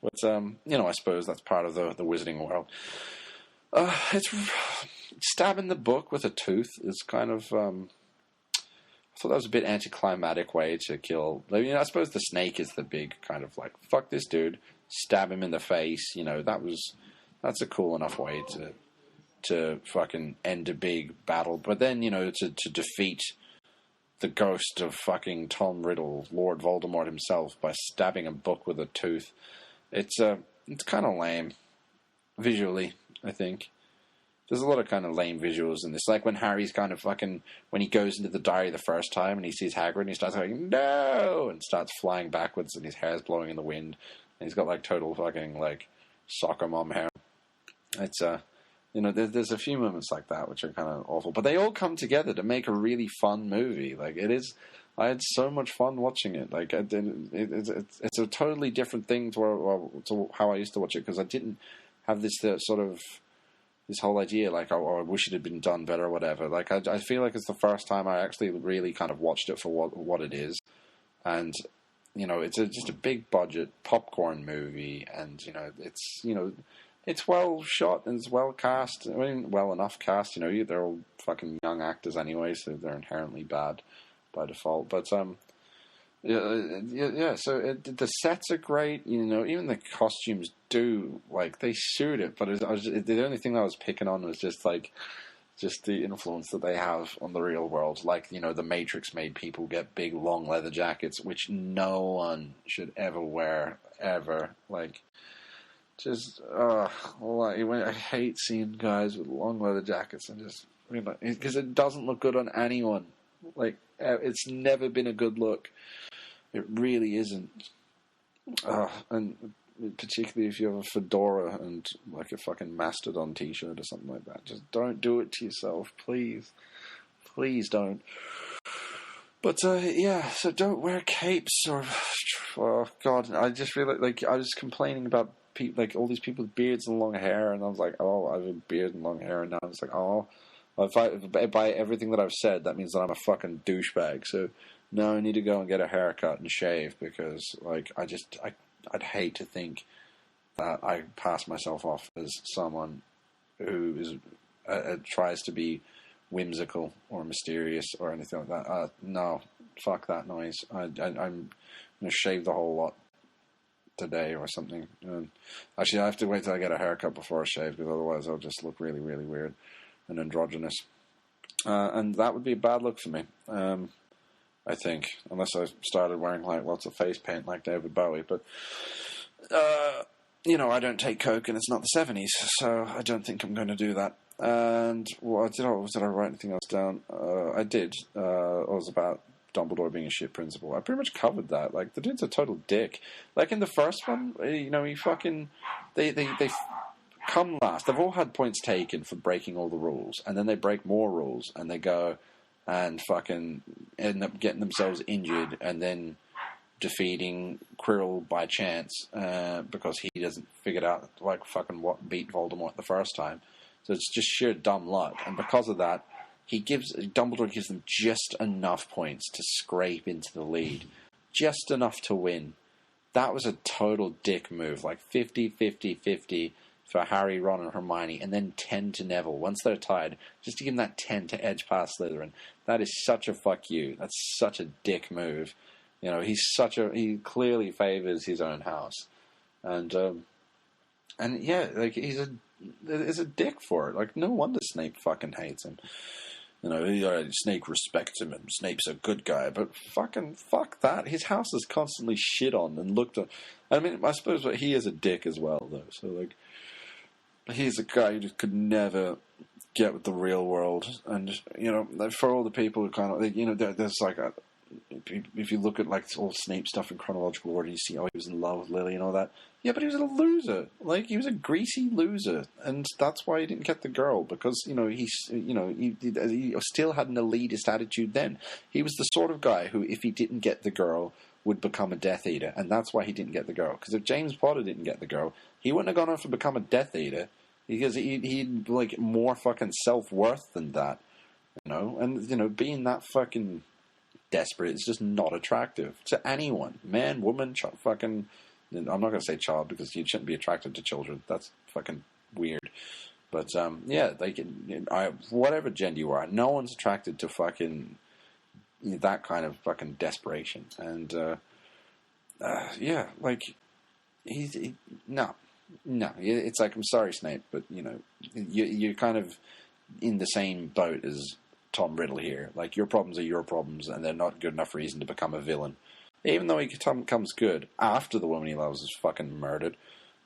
But, you know, I suppose that's part of the wizarding world. It's stabbing the book with a tooth is kind of... I thought that was a bit anticlimactic way to kill. I mean, I suppose the snake is the big kind of like, fuck this dude, stab him in the face. You know, that's a cool enough way to fucking end a big battle. But then, you know, to defeat the ghost of fucking Tom Riddle, Lord Voldemort himself, by stabbing a book with a tooth, it's kind of lame visually, I think. There's a lot of kind of lame visuals in this. Like when Harry's kind of fucking... When he goes into the diary the first time and he sees Hagrid and he starts going, no! And starts flying backwards and his hair's blowing in the wind. And he's got like total fucking like soccer mom hair. It's, you know, there's a few moments like that which are kind of awful. But they all come together to make a really fun movie. Like it is... I had so much fun watching it. Like it's a totally different thing to how I used to watch it, because I didn't have this sort of... this whole idea, like, oh, I wish it had been done better or whatever. Like, I feel like it's the first time I actually really kind of watched it for what it is. And, you know, it's just a big budget popcorn movie. And, you know, it's well shot and it's well cast. I mean, well enough cast, you know, they're all fucking young actors anyway, so they're inherently bad by default. But, yeah. So the sets are great. You know, even the costumes they suit it. But the only thing that I was picking on was just the influence that they have on the real world. Like, you know, the Matrix made people get big long leather jackets, which no one should ever wear ever. Like, just I hate seeing guys with long leather jackets and just, you know, because it doesn't look good on anyone. Like, it's never been a good look. It really isn't. And particularly if you have a fedora and like a fucking Mastodon t-shirt or something like that. Just don't do it to yourself, please. Please don't. But, yeah, so don't wear capes or... Oh, God, I just feel like I was complaining about people, like all these people with beards and long hair, and I was like, oh, I have a beard and long hair, and now I was like, oh, By everything that I've said, that means that I'm a fucking douchebag. So now I need to go and get a haircut and shave because, like, I'd hate to think that I pass myself off as someone who is tries to be whimsical or mysterious or anything like that. No, fuck that noise. I'm going to shave the whole lot today or something. Actually, I have to wait till I get a haircut before I shave because otherwise I'll just look really, really weird and androgynous. And that would be a bad look for me, I think, unless I started wearing like lots of face paint like David Bowie. But I don't take coke, and it's not the 70s, so I don't think I'm going to do that. And did I write anything else down? I did. It was about Dumbledore being a shit principal. I pretty much covered that. Like, the dude's a total dick. Like in the first one, he fucking they come last. They've all had points taken for breaking all the rules, and then they break more rules, and they go and fucking end up getting themselves injured, and then defeating Quirrell by chance because he doesn't figure out like fucking what beat Voldemort the first time. So it's just sheer dumb luck, and because of that, Dumbledore gives them just enough points to scrape into the lead, just enough to win. That was a total dick move, like 50-50-50 for Harry, Ron, and Hermione, and then 10 to Neville. Once they're tied, just to give him that 10 to edge past Slytherin. That is such a fuck you. That's such a dick move. He clearly favors his own house, and yeah, like he's a dick for it. Like, no wonder Snape fucking hates him. Snape respects him, and Snape's a good guy, but fucking fuck that. His house is constantly shit on and looked at. I mean, I suppose he is a dick as well, though. So like, he's a guy who just could never get with the real world, and for all the people who kind of, there's like if you look at like all Snape stuff in chronological order, you see, he was in love with Lily and all that. Yeah, but he was a loser. Like, he was a greasy loser, and that's why he didn't get the girl, because he still had an elitist attitude. Then he was the sort of guy who, if he didn't get the girl, would become a Death Eater, and that's why he didn't get the girl. Because if James Potter didn't get the girl, he wouldn't have gone on to become a Death Eater, because he'd like more fucking self-worth than that, and being that fucking desperate is just not attractive to anyone, man, woman, fucking. I'm not going to say child because you shouldn't be attracted to children. That's fucking weird. But yeah, whatever gender you are, no one's attracted to fucking that kind of fucking desperation. And yeah, like no. It's like, I'm sorry, Snape, but you're kind of in the same boat as Tom Riddle here. Like, your problems are your problems, and they're not good enough reason to become a villain. Even though he becomes good after the woman he loves is fucking murdered.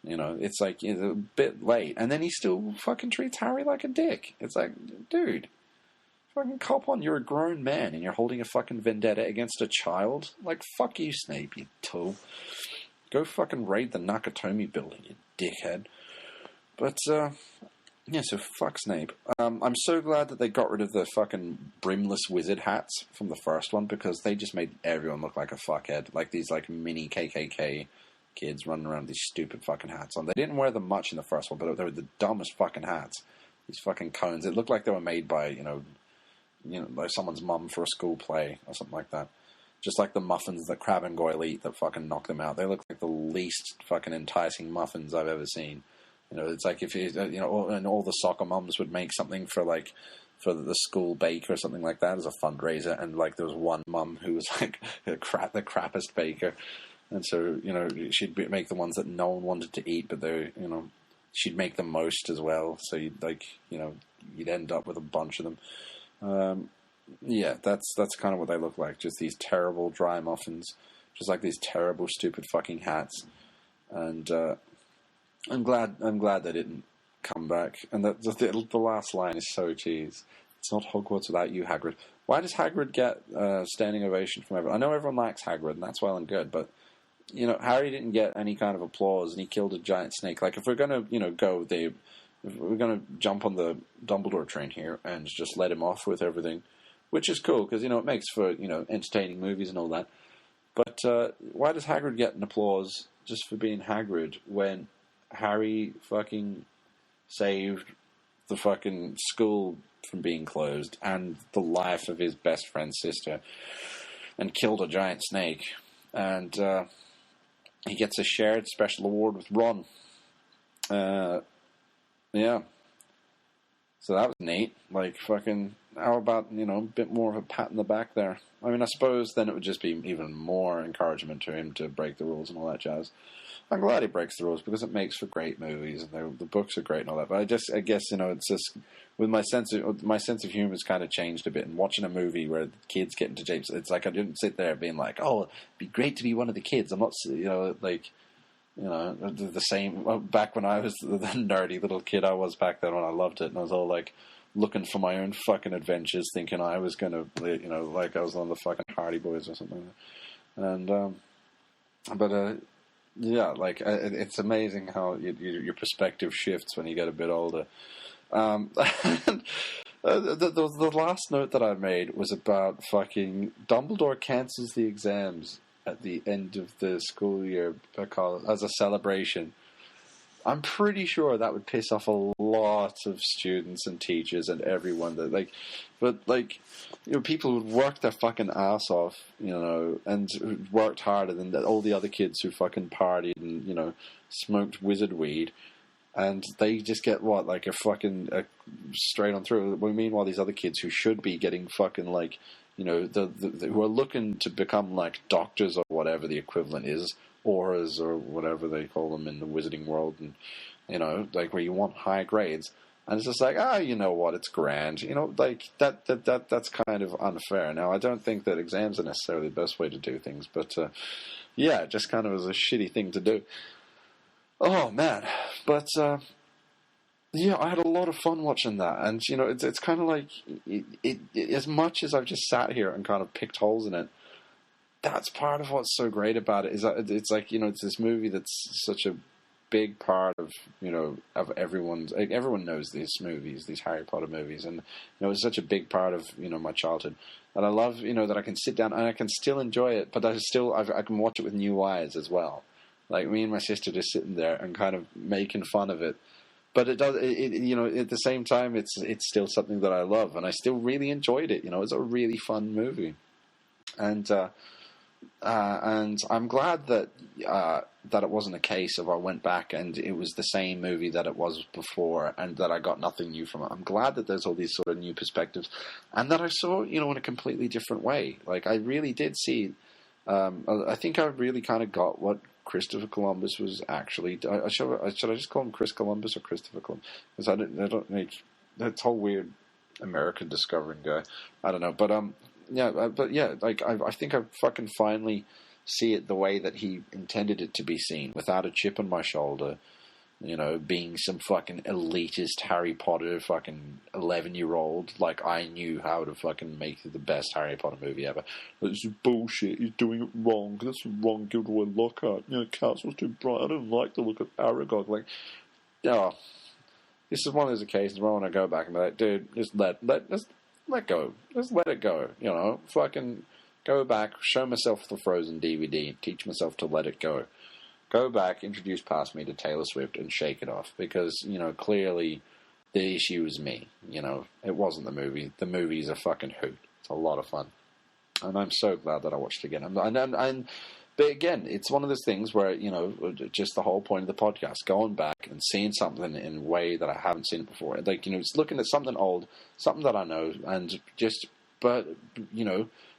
It's like, a bit late. And then he still fucking treats Harry like a dick. It's like, dude, fucking cop on, you're a grown man and you're holding a fucking vendetta against a child? Like, fuck you, Snape, you tool. Go fucking raid the Nakatomi building, you dickhead. But, yeah, so fuck Snape. I'm so glad that they got rid of the fucking brimless wizard hats from the first one, because they just made everyone look like a fuckhead. Like these like mini KKK kids running around with these stupid fucking hats on. They didn't wear them much in the first one, but they were the dumbest fucking hats. These fucking cones. It looked like they were made by, like someone's mum for a school play or something like that. Just like the muffins that Crabbe and Goyle eat that fucking knock them out. They look like the least fucking enticing muffins I've ever seen. It's like if and all the soccer mums would make something for the school bake or something like that as a fundraiser, and like there was one mum who was like the crappest baker, and so she'd make the ones that no one wanted to eat, but they she'd make the most as well. So you'd end up with a bunch of them. Yeah, that's kind of what they look like. Just these terrible dry muffins, just like these terrible stupid fucking hats, and. I'm glad they didn't come back. And the last line is so cheese. It's not Hogwarts without you, Hagrid. Why does Hagrid get standing ovation from everyone? I know everyone likes Hagrid, and that's well and good, but Harry didn't get any kind of applause, and he killed a giant snake. Like, if we're gonna if we're gonna jump on the Dumbledore train here and just let him off with everything, which is cool because it makes for entertaining movies and all that. But why does Hagrid get an applause just for being Hagrid when Harry fucking saved the fucking school from being closed, and the life of his best friend's sister, and killed a giant snake. And he gets a shared special award with Ron. Yeah. So that was neat. Like, fucking, how about, a bit more of a pat in the back there? I mean, I suppose then it would just be even more encouragement to him to break the rules and all that jazz. I'm glad he breaks the rules because it makes for great movies, and the books are great and all that. But I guess, it's just with my sense of humor has kind of changed a bit. And watching a movie where the kids get into japes, it's like I didn't sit there being like, "Oh, it'd be great to be one of the kids." I'm not, the same. Back when I was the nerdy little kid I was back then, when I loved it, and I was all like looking for my own fucking adventures, thinking I was gonna, like I was on the fucking Hardy Boys or something. And yeah, like it's amazing how your perspective shifts when you get a bit older. The last note that I made was about fucking Dumbledore cancels the exams at the end of the school year as a celebration. I'm pretty sure that would piss off a lot of students and teachers and everyone people who'd worked their fucking ass off, and worked harder than all the other kids who fucking partied and, smoked wizard weed. And they just get straight on through. Meanwhile, these other kids who should be getting fucking who are looking to become like doctors or whatever the equivalent is, auras or whatever they call them in the wizarding world, and where you want high grades, and it's just like, you know what, it's grand, that's kind of unfair. Now, I don't think that exams are necessarily the best way to do things, but yeah, it just kind of was a shitty thing to do. Oh man, but yeah, I had a lot of fun watching that, and it's kind of like it as much as I've just sat here and kind of picked holes in it. That's part of what's so great about it, is that it's like, it's this movie that's such a big part of, of everyone's, like, everyone knows these movies, these Harry Potter movies, and, it's such a big part of, my childhood, and I love, that I can sit down and I can still enjoy it, but I can watch it with new eyes as well. Like, me and my sister just sitting there and kind of making fun of it. But at the same time, it's still something that I love, and I still really enjoyed it. It's a really fun movie. And I'm glad that it wasn't a case of I went back and it was the same movie that it was before, and that I got nothing new from it. I'm glad that there's all these sort of new perspectives, and that I saw, in a completely different way. Like, I really did see. I think I really kind of got what Christopher Columbus was actually. Should I just call him Chris Columbus or Christopher Columbus? Because I don't make that whole weird American discovering guy. I don't know, but I think I fucking finally see it the way that he intended it to be seen, without a chip on my shoulder, being some fucking elitist Harry Potter fucking 11-year-old, like I knew how to fucking make the best Harry Potter movie ever. This is bullshit, you're doing it wrong, that's the wrong Gilderoy Lockhart, Castle's too bright, I don't like the look of Aragog, this is one of those occasions where I want to go back and be like, dude, just let go. Just let it go. Fucking go back, show myself the Frozen DVD, teach myself to let it go. Go back, introduce past me to Taylor Swift, and shake it off. Because, clearly the issue is me. It wasn't the movie. The movie's a fucking hoot. It's a lot of fun. And I'm so glad that I watched it again. But again, it's one of those things where, just the whole point of the podcast, going back and seeing something in a way that I haven't seen it before. Like, it's looking at something old, something that I know, and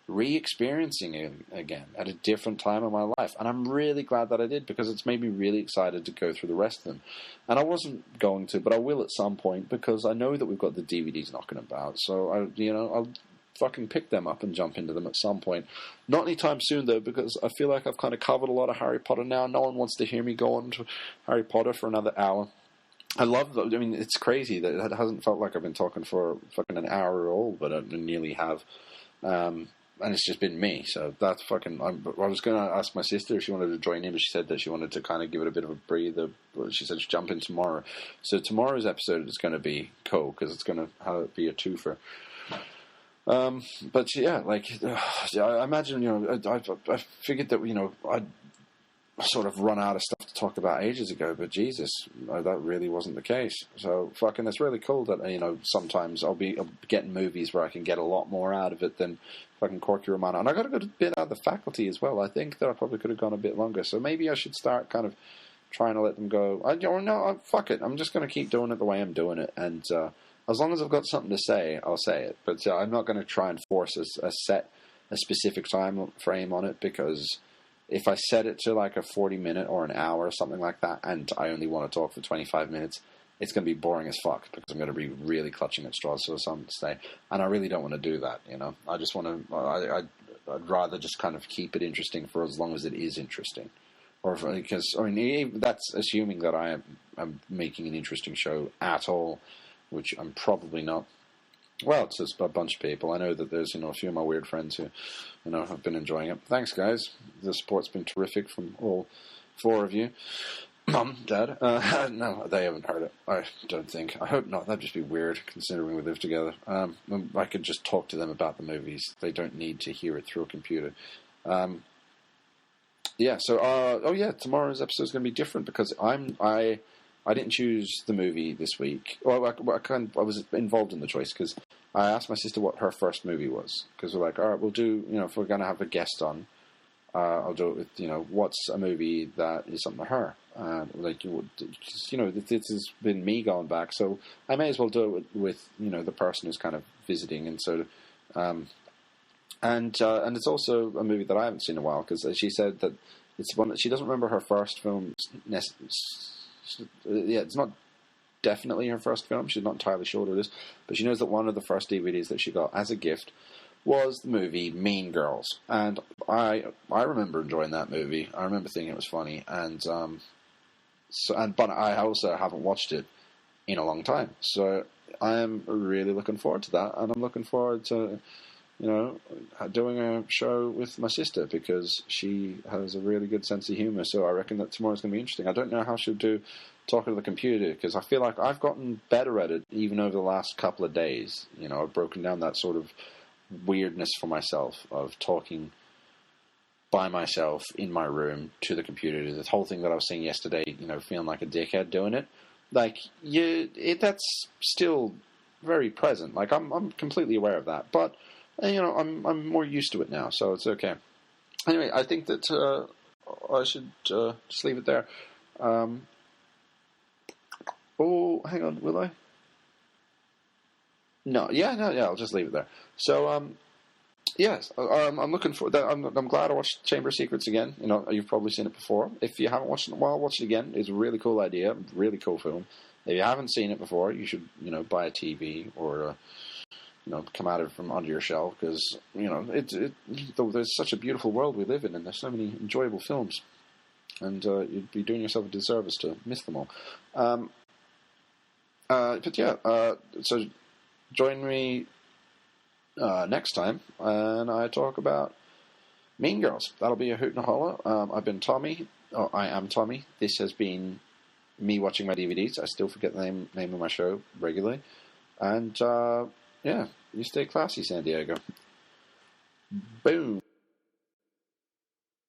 re-experiencing it again at a different time in my life. And I'm really glad that I did, because it's made me really excited to go through the rest of them. And I wasn't going to, but I will at some point, because I know that we've got the DVDs knocking about. So, I'll fucking pick them up and jump into them at some point. Not anytime soon, though, because I feel like I've kind of covered a lot of Harry Potter now. No one wants to hear me go on to Harry Potter for another hour. It's crazy that it hasn't felt like I've been talking for fucking an hour at all, but I nearly have. And it's just been me, so that's fucking. I was going to ask my sister if she wanted to join in, but she said that she wanted to kind of give it a bit of a breather. She said she'd jump in tomorrow. So tomorrow's episode is going to be cool, because it's going to be a twofer. But yeah, I imagine, I figured that, sort of run out of stuff to talk about ages ago, but Jesus, that really wasn't the case. So fucking, it's really cool that, sometimes I'll be getting movies where I can get a lot more out of it than fucking Corky Romano. And I got a good bit out of The Faculty as well. I think that I probably could have gone a bit longer. So maybe I should start kind of trying to let them go. Fuck it. I'm just going to keep doing it the way I'm doing it. And as long as I've got something to say, I'll say it. But I'm not going to try and force a specific time frame on it, because if I set it to like a 40-minute or an hour or something like that, and I only want to talk for 25 minutes, it's going to be boring as fuck, because I'm going to be really clutching at straws for something to say. And I really don't want to do that, I just want to... I'd rather just kind of keep it interesting for as long as it is interesting. Because that's assuming that I'm making an interesting show at all, which I'm probably not. Well, it's just a bunch of people. I know that there's, a few of my weird friends who, have been enjoying it. Thanks, guys. The support's been terrific from all 4 of you. Mum, Dad. No, they haven't heard it. I don't think. I hope not. That'd just be weird, considering we live together. I could just talk to them about the movies. They don't need to hear it through a computer. Tomorrow's episode is going to be different, because I didn't choose the movie this week. Well, I was involved in the choice, because I asked my sister what her first movie was. Because we're like, all right, we'll do, if we're going to have a guest on, I'll do it with, what's a movie that is something to her. This has been me going back, so I may as well do it with, the person who's kind of visiting. And so, and it's also a movie that I haven't seen in a while, because she said that it's one that she doesn't remember her first film. It's not definitely her first film. She's not entirely sure what it is, but she knows that one of the first DVDs that she got as a gift was the movie Mean Girls, and I remember enjoying that movie. I remember thinking it was funny, but I also haven't watched it in a long time, so I am really looking forward to that, and I'm looking forward to doing a show with my sister, because she has a really good sense of humor. So I reckon that tomorrow's going to be interesting. I don't know how she'll do talking to the computer, because I feel like I've gotten better at it even over the last couple of days. I've broken down that sort of weirdness for myself of talking by myself in my room to the computer. The whole thing that I was saying yesterday, feeling like a dickhead doing it. That's still very present. Like, I'm completely aware of that, but I'm more used to it now, so it's okay. Anyway, I think that I should just leave it there. Hang on, will I? No, I'll just leave it there. So, yes, I'm looking for that. I'm glad I watched Chamber of Secrets again. You've probably seen it before. If you haven't watched it in a while, watch it again. It's a really cool idea, really cool film. If you haven't seen it before, you should, buy a TV or come out of it from under your shelf, because there's such a beautiful world we live in, and there's so many enjoyable films, and you'd be doing yourself a disservice to miss them all. So join me next time, and I talk about Mean Girls. That'll be a hoot and a holler. I've been Tommy. Oh, I am Tommy. This has been me watching my DVDs. I still forget the name of my show regularly, and you stay classy, San Diego. Boom.